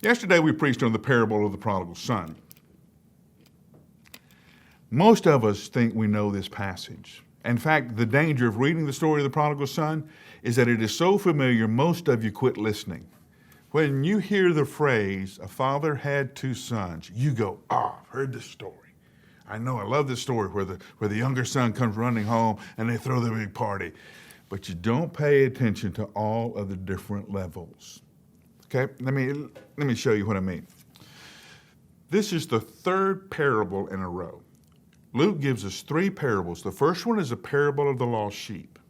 Yesterday we preached on the parable of the prodigal son. Most of us think we know this passage. In fact, the danger of reading the story of the prodigal son is that it is so familiar, most of you quit listening. When you hear the phrase, a father had two sons, you go, I've heard this story. I know, I love this story where the younger son comes running home and they throw the big party. But you don't pay attention to all of the different levels. Okay, let me show you what I mean. This is the third parable in a row. Luke gives us three parables. The first one is a parable of the lost sheep.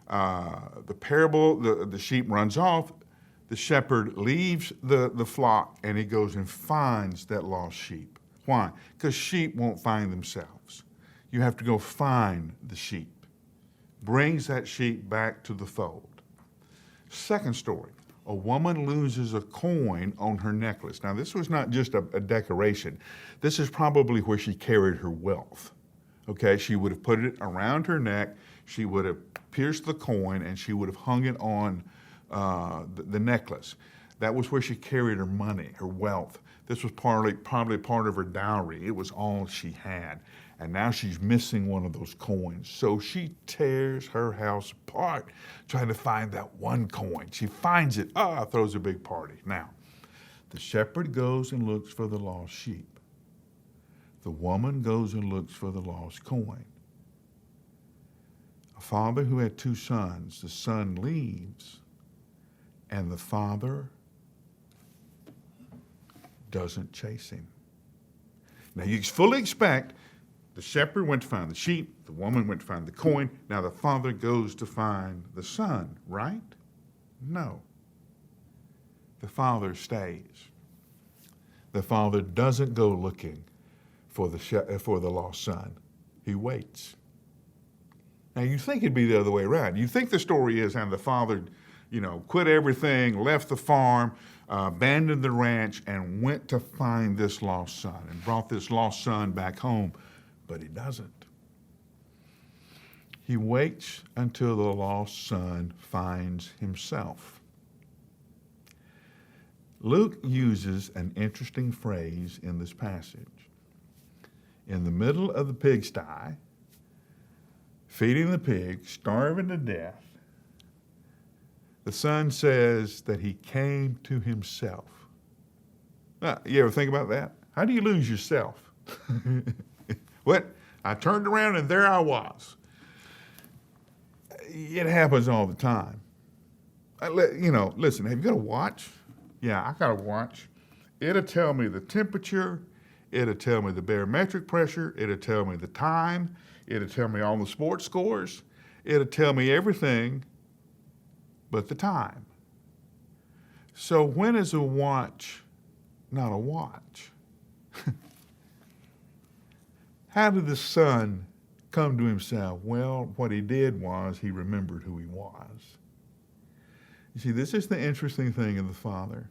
The sheep runs off. The shepherd leaves the flock and he goes and finds that lost sheep. Why? Because sheep won't find themselves. You have to go find the sheep. Brings that sheep back to the fold. Second story, a woman loses a coin on her necklace. Now this was not just a decoration. This is probably where she carried her wealth. Okay, she would have put it around her neck, she would have pierced the coin, and she would have hung it on the necklace. That was where she carried her money, her wealth. This was probably part of her dowry. It was all she had. And now she's missing one of those coins. So she tears her house apart trying to find that one coin. She finds it, throws a big party. Now, the shepherd goes and looks for the lost sheep. The woman goes and looks for the lost coin. A father who had two sons, the son leaves, and the father doesn't chase him. Now you fully expect the shepherd went to find the sheep, the woman went to find the coin, now the father goes to find the son, right? No. The father stays. The father doesn't go looking for the lost son. He waits. Now you think it'd be the other way around. You think the story is how the father, quit everything, left the farm, abandoned the ranch, and went to find this lost son and brought this lost son back home. But he doesn't. He waits until the lost son finds himself. Luke uses an interesting phrase in this passage. In the middle of the pigsty, feeding the pigs, starving to death, the son says that he came to himself. Now, you ever think about that? How do you lose yourself? What? I turned around and there I was. It happens all the time. Listen, have you got a watch? Yeah, I got a watch. It'll tell me the temperature. It'll tell me the barometric pressure. It'll tell me the time. It'll tell me all the sports scores. It'll tell me everything but the time. So when is a watch not a watch? How did the son come to himself? Well, what he did was he remembered who he was. You see, this is the interesting thing in the Father.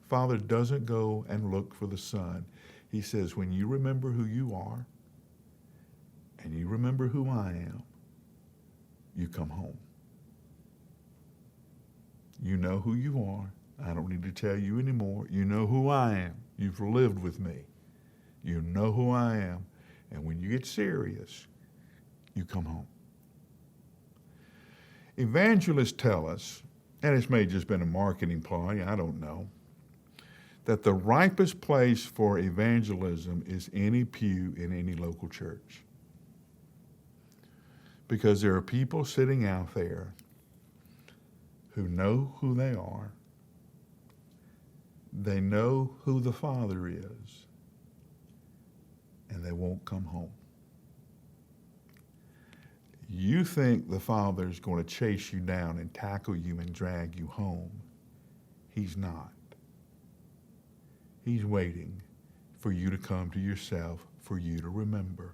Father doesn't go and look for the Son. He says, when you remember who you are and you remember who I am, you come home. You know who you are. I don't need to tell you anymore. You know who I am. You've lived with me. You know who I am. And when you get serious, you come home. Evangelists tell us, and it's may just been a marketing ploy, I don't know, that the ripest place for evangelism is any pew in any local church. Because there are people sitting out there who know who they are. They know who the Father is. And they won't come home. You think the Father's going to chase you down and tackle you and drag you home. He's not. He's waiting for you to come to yourself, for you to remember.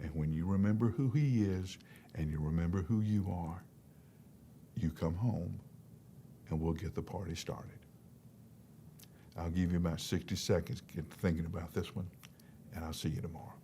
And when you remember who he is and you remember who you are, you come home and we'll get the party started. I'll give you about 60 seconds to get thinking about this one, and I'll see you tomorrow.